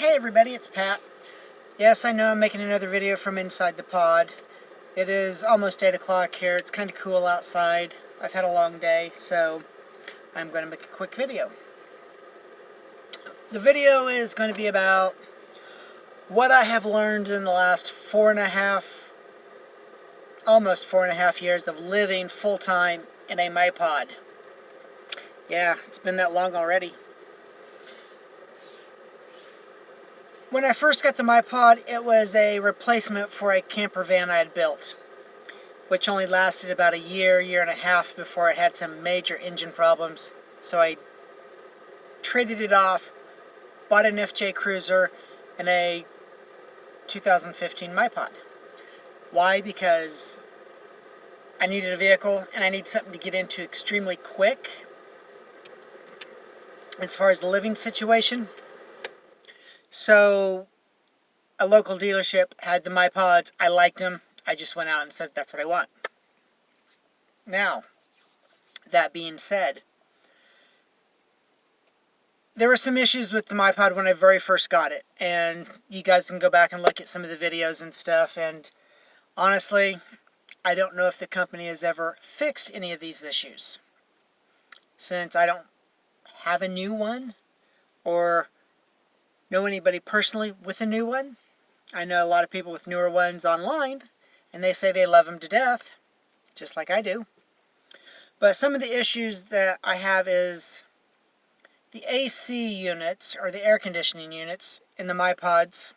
Hey everybody, it's Pat. Yes, I know I'm making another video from inside the pod. It is almost 8 o'clock here. It's kind of cool outside. I've had a long day, so I'm going to make a quick video. The video is going to be about what I have learned in the last almost 4.5 years of living full-time in a MyPod. Yeah, it's been that long already. When I first got the MyPod, it was a replacement for a camper van I had built, which only lasted about a year and a half before it had some major engine problems. So I traded it off, bought an FJ Cruiser and a 2015 MyPod. Why? Because I needed a vehicle and I need something to get into extremely quick as far as the living situation. So a local dealership had the MyPods. I liked them. I just went out and said, that's what I want. Now, that being said, there were some issues with the MyPod when I very first got it. And you guys can go back and look at some of the videos and stuff. And honestly, I don't know if the company has ever fixed any of these issues, since I don't have a new one or know anybody personally with a new one. I know a lot of people with newer ones online, and they say they love them to death, just like I do. But some of the issues that I have is the AC units, or the air conditioning units, in the MyPods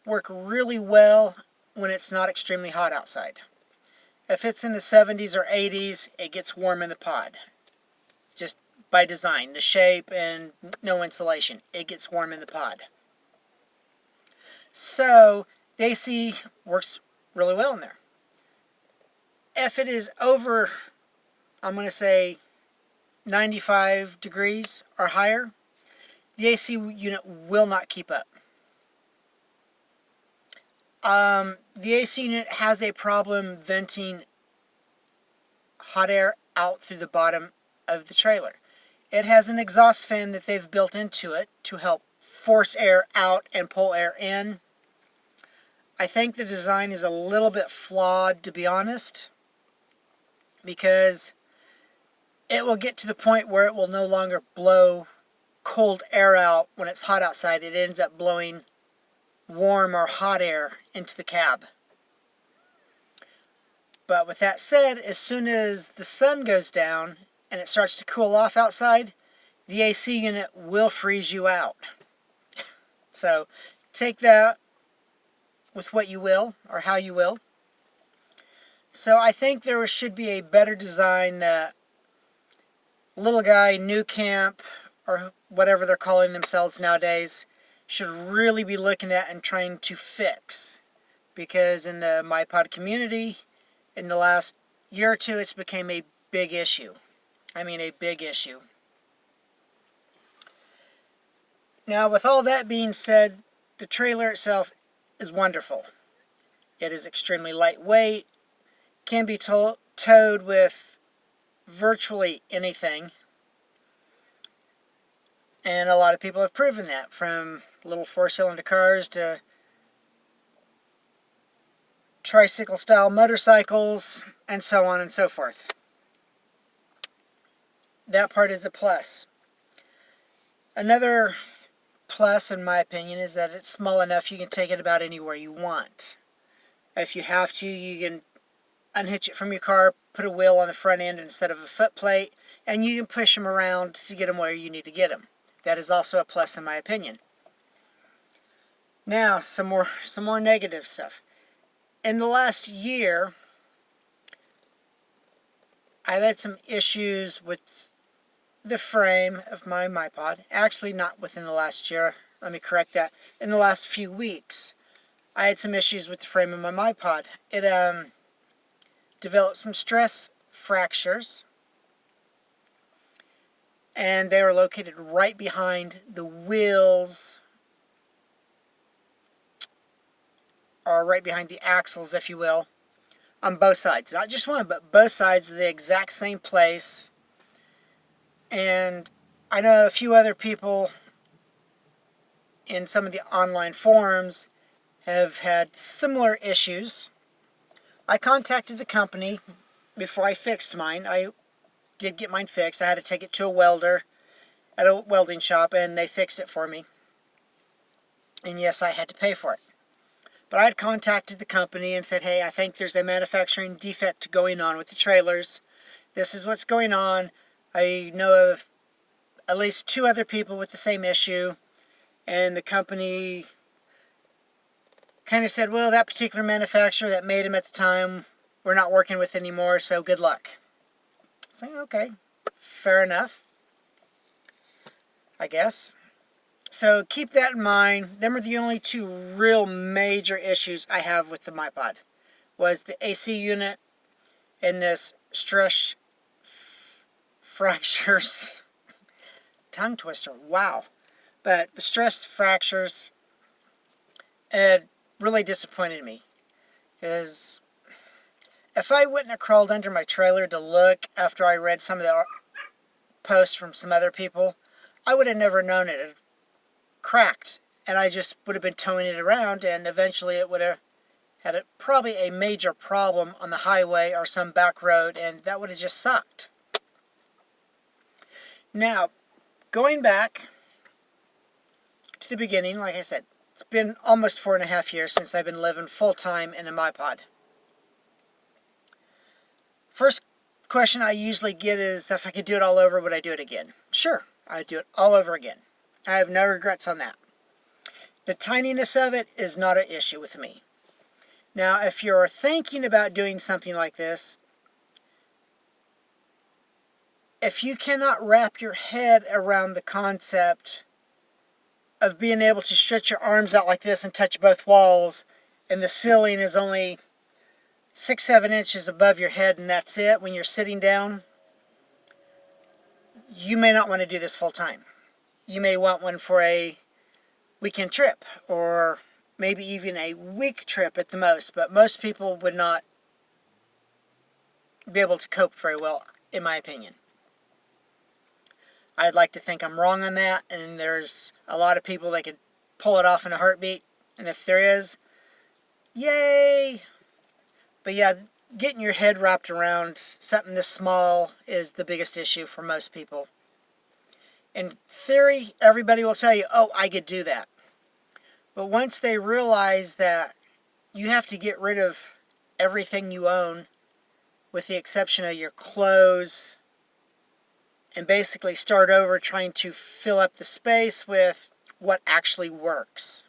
work really well when it's not extremely hot outside. If it's in the 70s or 80s, it gets warm in the pod. Just by design, the shape and no insulation, it gets warm in the pod. So the AC works really well in there. If it is over, I'm going to say 95 degrees or higher, the AC unit will not keep up. The AC unit has a problem venting hot air out through the bottom of the trailer. It has an exhaust fan that they've built into it to help force air out and pull air in. I think the design is a little bit flawed, to be honest, because it will get to the point where it will no longer blow cold air out when it's hot outside. It ends up blowing warm or hot air into the cab. But with that said, as soon as the sun goes down and it starts to cool off outside, the AC unit will freeze you out. So take that with what you will, or how you will. So I think there should be a better design that little guy, new camp, or whatever they're calling themselves nowadays, should really be looking at and trying to fix. Because in the MyPod community, in the last year or two, it's become a big issue. I mean, a big issue. Now, with all that being said, the trailer itself is wonderful. It is extremely lightweight, can be towed with virtually anything. And a lot of people have proven that, from little 4-cylinder cars to tricycle-style motorcycles, and so on and so forth. That part is a plus. Another plus, in my opinion, is that it's small enough you can take it about anywhere you want. If you have to, you can unhitch it from your car, put a wheel on the front end instead of a foot plate, and you can push them around to get them where you need to get them. That is also a plus, in my opinion. Now, some more negative stuff. In the last year, I've had some issues with the frame of my MyPod. Actually, not within the last year. Let me correct that. In the last few weeks, I had some issues with the frame of my MyPod. It developed some stress fractures, and they were located right behind the wheels, or right behind the axles, if you will, on both sides. Not just one, but both sides, the exact same place. And I know a few other people in some of the online forums have had similar issues. I contacted the company before I fixed mine. I did get mine fixed. I had to take it to a welder at a welding shop, and they fixed it for me. And yes, I had to pay for it. But I had contacted the company and said, hey, I think there's a manufacturing defect going on with the trailers. This is what's going on. I know of at least 2 other people with the same issue. And the company kind of said, well, that particular manufacturer that made them at the time, we're not working with anymore, so good luck. So, okay, fair enough, I guess. So keep that in mind. Them are the only 2 real major issues I have with the MyPod. Was the AC unit and this stress fractures. Tongue twister, wow. But the stress fractures, it really disappointed me. Because if I wouldn't have crawled under my trailer to look after I read some of the posts from some other people, I would have never known it had cracked. And I just would have been towing it around, and eventually it would have had probably a major problem on the highway or some back road, and that would have just sucked. Now, going back to the beginning, like I said, it's been almost 4.5 years since I've been living full-time in a MyPod. First question I usually get is, if I could do it all over, would I do it again? Sure, I'd do it all over again. I have no regrets on that. The tininess of it is not an issue with me. Now, if you're thinking about doing something like this, if you cannot wrap your head around the concept of being able to stretch your arms out like this and touch both walls, and the ceiling is only 6-7 inches above your head and that's it when you're sitting down, you may not want to do this full time. You may want one for a weekend trip, or maybe even a week trip at the most, but most people would not be able to cope very well, in my opinion. I'd like to think I'm wrong on that, and there's a lot of people that could pull it off in a heartbeat, and if there is, yay! But yeah, getting your head wrapped around something this small is the biggest issue for most people. In theory, everybody will tell you, oh, I could do that. But once they realize that you have to get rid of everything you own, with the exception of your clothes, and basically start over trying to fill up the space with what actually works.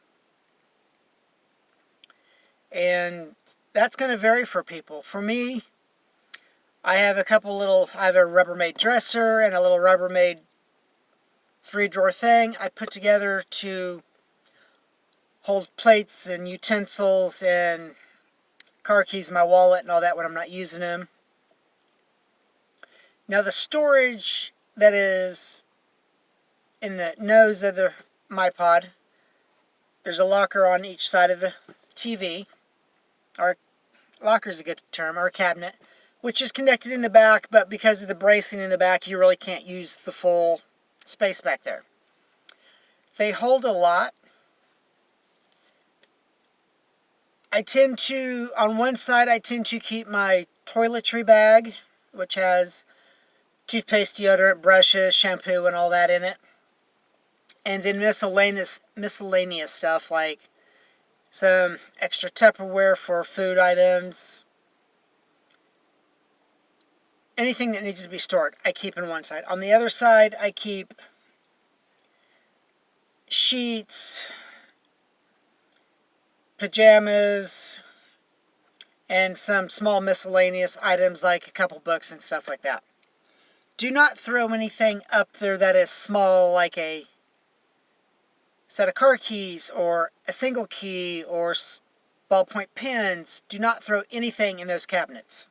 And that's going to vary for people. For me, I have a Rubbermaid dresser and a little Rubbermaid 3-drawer thing I put together to hold plates and utensils and car keys, my wallet, and all that when I'm not using them. Now, the storage that is in the nose of the MyPod, there's a locker on each side of the TV, or locker is a good term, or a cabinet, which is connected in the back, but because of the bracing in the back, you really can't use the full space back there. They hold a lot. On one side, I tend to keep my toiletry bag, which has toothpaste, deodorant, brushes, shampoo, and all that in it. And then miscellaneous stuff like some extra Tupperware for food items. Anything that needs to be stored, I keep in one side. On the other side, I keep sheets, pajamas, and some small miscellaneous items like a couple books and stuff like that. Do not throw anything up there that is small, like a set of car keys or a single key or ballpoint pens. Do not throw anything in those cabinets.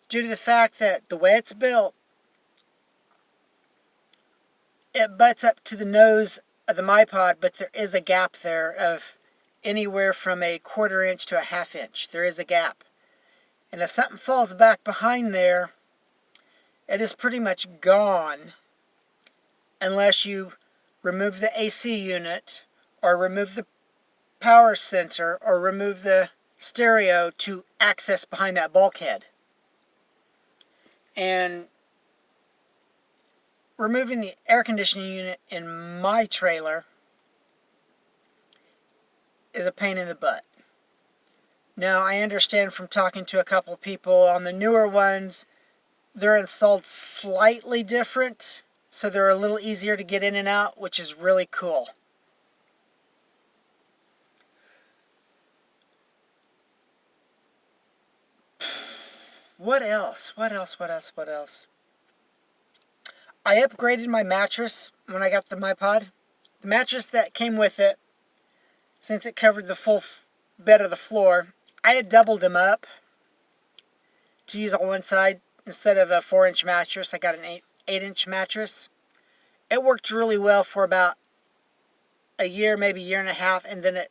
Due to the fact that the way it's built, it butts up to the nose of the MyPod, but there is a gap there of anywhere from a 1/4 inch to a 1/2 inch. There is a gap. And if something falls back behind there, it is pretty much gone unless you remove the AC unit, or remove the power sensor, or remove the stereo to access behind that bulkhead. And removing the air conditioning unit in my trailer is a pain in the butt. Now, I understand from talking to a couple people on the newer ones, they're installed slightly different, so they're a little easier to get in and out, which is really cool. What else? What else? What else? What else? I upgraded my mattress when I got the MyPod. The mattress that came with it, since it covered the full bed of the floor, I had doubled them up to use on one side. Instead of a 4-inch mattress, I got an 8-inch mattress. It worked really well for about a year, maybe a year and a half, and then it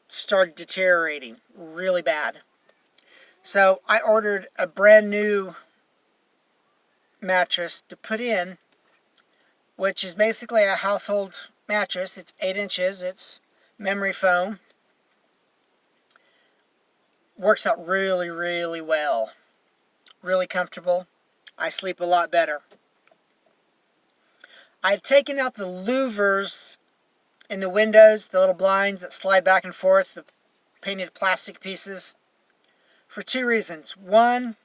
started deteriorating really bad. So I ordered a brand new mattress to put in, which is basically a household mattress. It's 8 inches, it's memory foam. Works out really, really well. Really comfortable. I sleep a lot better. I had taken out the louvers in the windows, the little blinds that slide back and forth, the painted plastic pieces, for two reasons. One,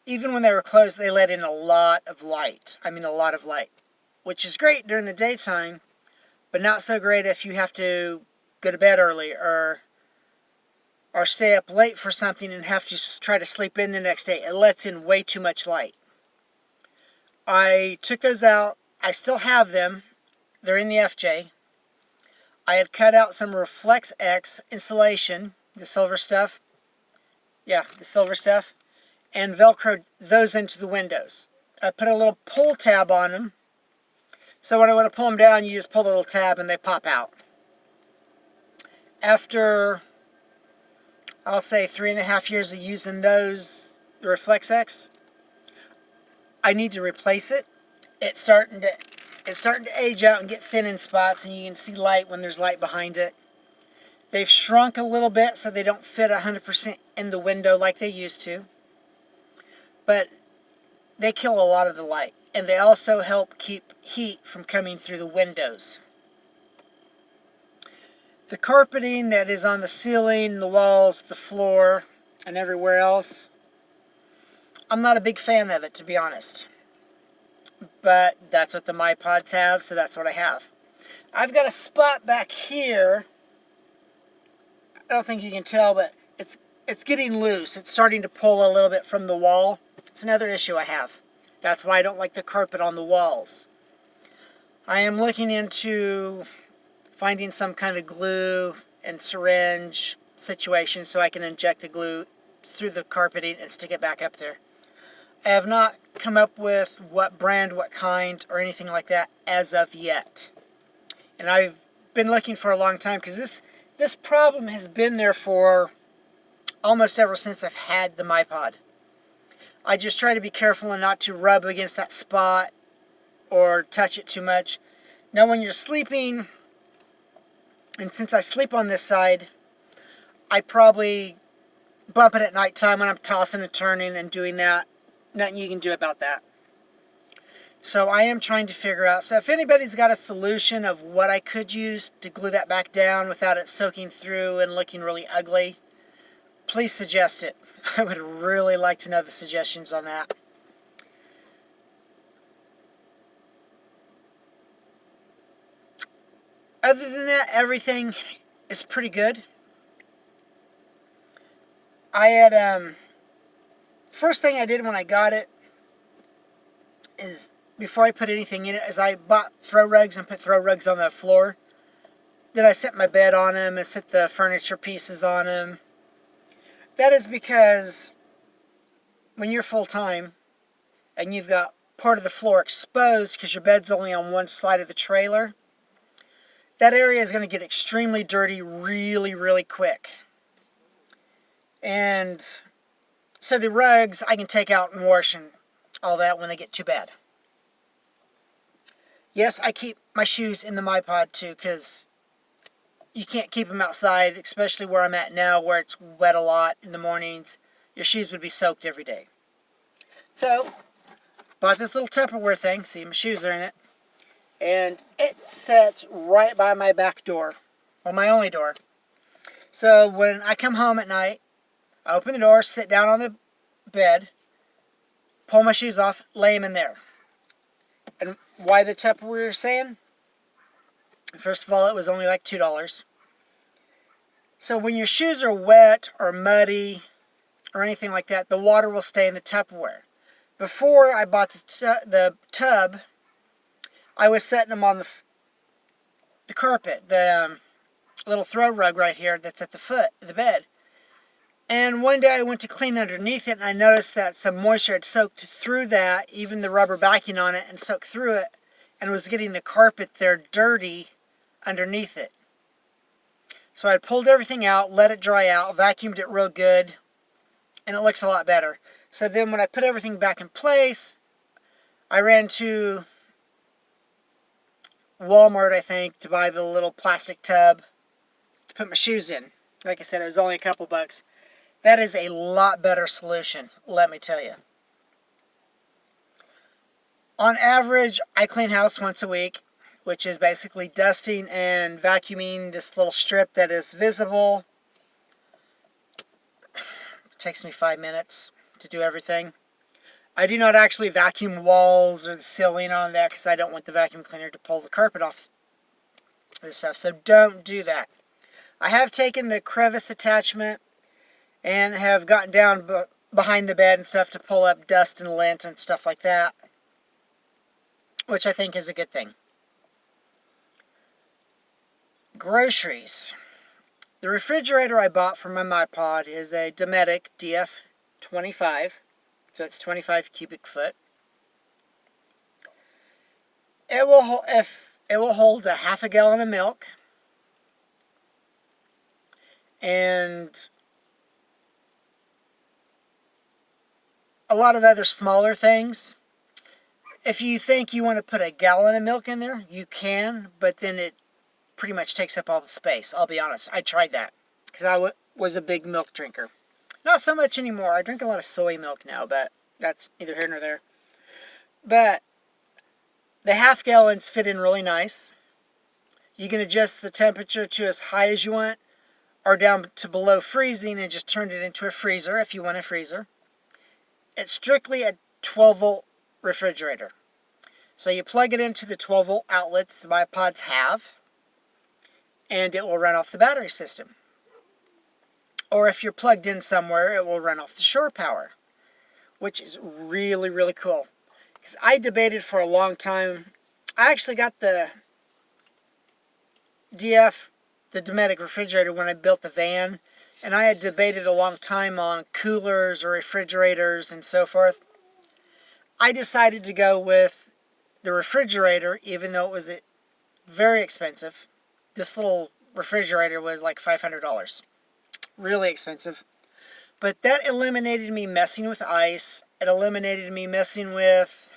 even when they were closed, they let in a lot of light. I mean, a lot of light, which is great during the daytime, but not so great if you have to go to bed early or stay up late for something and have to try to sleep in the next day. It lets in way too much light. I took those out. I still have them. They're in the FJ. I had cut out some Reflex X insulation, the silver stuff. Yeah, the silver stuff. And Velcroed those into the windows. I put a little pull tab on them. So when I want to pull them down, you just pull the little tab and they pop out. After, I'll say 3.5 years of using those, the Reflex X, I need to replace it. It's starting to age out and get thin in spots, and you can see light when there's light behind it. They've shrunk a little bit so they don't fit 100% in the window like they used to. But they kill a lot of the light, and they also help keep heat from coming through the windows. The carpeting that is on the ceiling, the walls, the floor, and everywhere else, I'm not a big fan of it, to be honest. But that's what the MyPods have, so that's what I have. I've got a spot back here. I don't think you can tell, but it's getting loose. It's starting to pull a little bit from the wall. It's another issue I have. That's why I don't like the carpet on the walls. I am looking into finding some kind of glue and syringe situation so I can inject the glue through the carpeting and stick it back up there. I have not come up with what brand, what kind, or anything like that as of yet. And I've been looking for a long time because this problem has been there for almost ever since I've had the MyPod. I just try to be careful and not to rub against that spot or touch it too much. Now when you're sleeping, and since I sleep on this side, I probably bump it at nighttime when I'm tossing and turning and doing that. Nothing you can do about that. So I am trying to figure out. So if anybody's got a solution of what I could use to glue that back down without it soaking through and looking really ugly, please suggest it. I would really like to know the suggestions on that. Other than that, everything is pretty good. I had, first thing I did when I got it is, before I put anything in it, is I bought throw rugs and put throw rugs on the floor. Then I set my bed on them and set the furniture pieces on them. That is because when you're full-time and you've got part of the floor exposed because your bed's only on one side of the trailer, that area is going to get extremely dirty really, really quick. And so the rugs I can take out and wash and all that when they get too bad. Yes, I keep my shoes in the MyPod too, because you can't keep them outside, especially where I'm at now, where it's wet a lot in the mornings. Your shoes would be soaked every day. So, bought this little Tupperware thing. See, my shoes are in it. And it sits right by my back door. Well, my only door. So, when I come home at night, I open the door, sit down on the bed, pull my shoes off, lay them in there. And why the Tupperware saying? First of all, it was only like $2. So when your shoes are wet or muddy or anything like that, the water will stay in the Tupperware. Before I bought the tub, I was setting them on the carpet, the little throw rug right here that's at the foot of the bed. And one day I went to clean underneath it, and I noticed that some moisture had soaked through that, even the rubber backing on it, and soaked through it, and was getting the carpet there dirty underneath it. So I pulled everything out, let it dry out, vacuumed it real good, and it looks a lot better. So then when I put everything back in place, I ran to Walmart, I think, to buy the little plastic tub to put my shoes in. Like I said, it was only a couple bucks. That is a lot better solution, let me tell you. On average, I clean house once a week, which is basically dusting and vacuuming this little strip that is visible. It takes me 5 minutes to do everything. I do not actually vacuum walls or the ceiling on that because I don't want the vacuum cleaner to pull the carpet off this stuff, so don't do that. I have taken the crevice attachment and have gotten down behind the bed and stuff to pull up dust and lint and stuff like that, which I think is a good thing. Groceries. The refrigerator I bought for my MyPod is a Dometic DF25, so it's 25 cubic foot. It will hold a half a gallon of milk and a lot of other smaller things. If you think you want to put a gallon of milk in there, you can, but then it pretty much takes up all the space. I'll be honest, I tried that because I was a big milk drinker. Not so much anymore. I drink a lot of soy milk now, but that's neither here nor there. But the half gallons fit in really nice. You can adjust the temperature to as high as you want or down to below freezing and just turn it into a freezer if you want a freezer. It's strictly a 12-volt refrigerator. So you plug it into the 12-volt outlets the MyPods have, and it will run off the battery system. Or if you're plugged in somewhere, it will run off the shore power, which is really, really cool. Because I debated for a long time. I actually got the Dometic refrigerator when I built the van, and I had debated a long time on coolers or refrigerators and so forth. I decided to go with the refrigerator, even though it was very expensive. This little refrigerator was like $500. Really expensive. But that eliminated me messing with ice. It eliminated me messing with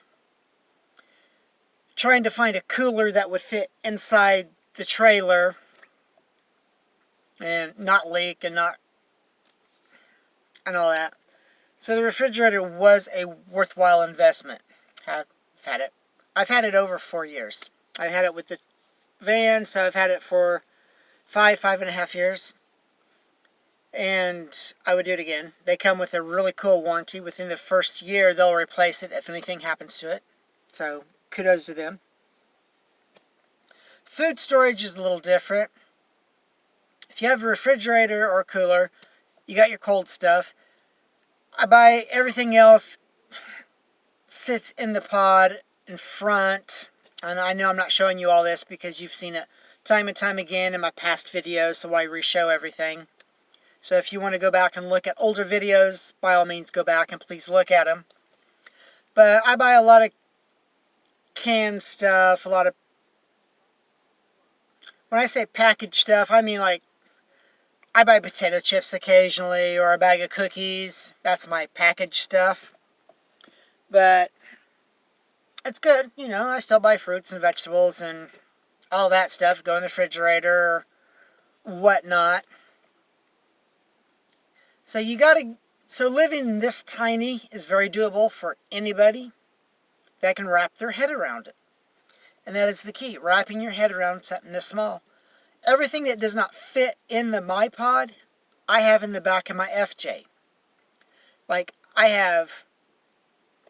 trying to find a cooler that would fit inside the trailer and not leak and all that. So the refrigerator was a worthwhile investment. I've had it over 4 years. I had it with the van, so I've had it for 5.5 years. And I would do it again. They come with a really cool warranty. Within the first year, they'll replace it if anything happens to it. So kudos to them. Food storage is a little different. If you have a refrigerator or a cooler, you got your cold stuff. I buy everything else sits in the pod in front. And I know I'm not showing you all this because you've seen it time and time again in my past videos, so I re-show everything. So if you want to go back and look at older videos, by all means go back and please look at them. But I buy a lot of canned stuff, a lot of... When I say packaged stuff, I mean like I buy potato chips occasionally or a bag of cookies. That's my packaged stuff. But it's good. You know, I still buy fruits and vegetables and all that stuff. Go in the refrigerator, whatnot. So you gotta. So living this tiny is very doable for anybody that can wrap their head around it. And that is the key, wrapping your head around something this small. Everything that does not fit in the MyPod, I have in the back of my FJ. Like, I have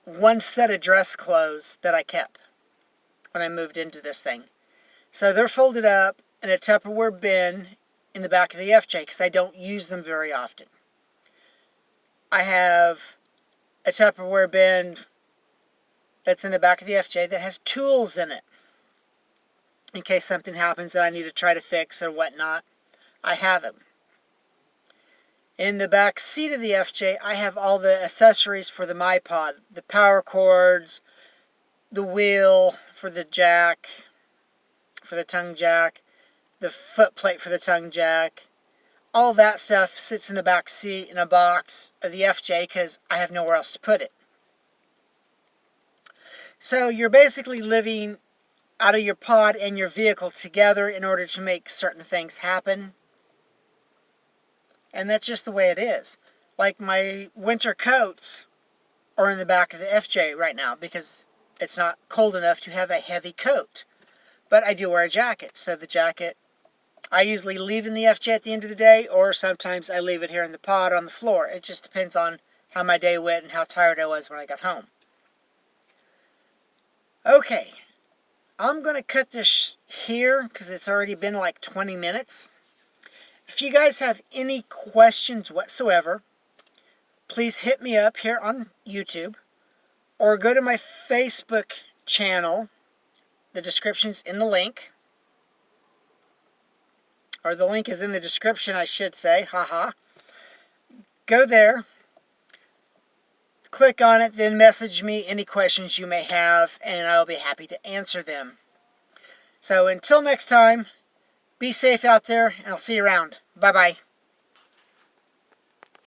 one set of dress clothes that I kept when I moved into this thing. So they're folded up in a Tupperware bin in the back of the FJ because I don't use them very often. I have a Tupperware bin that's in the back of the FJ that has tools in it. In case something happens that I need to try to fix or whatnot, I have them. In the back seat of the FJ, I have all the accessories for the MyPod. The power cords, the wheel for the jack, for the tongue jack, the foot plate for the tongue jack. All that stuff sits in the back seat in a box of the FJ because I have nowhere else to put it. So you're basically living out of your pod and your vehicle together in order to make certain things happen. And that's just the way it is. Like my winter coats are in the back of the FJ right now because it's not cold enough to have a heavy coat. But I do wear a jacket, so the jacket I usually leave in the FJ at the end of the day, or sometimes I leave it here in the pod on the floor. It just depends on how my day went and how tired I was when I got home. Okay, I'm going to cut this here because it's already been like 20 minutes. If you guys have any questions whatsoever, please hit me up here on YouTube or go to my Facebook channel. The description's in the link. Or the link is in the description, I should say. Haha. Go there. Click on it, then message me any questions you may have, and I'll be happy to answer them. So until next time, be safe out there, and I'll see you around. Bye-bye.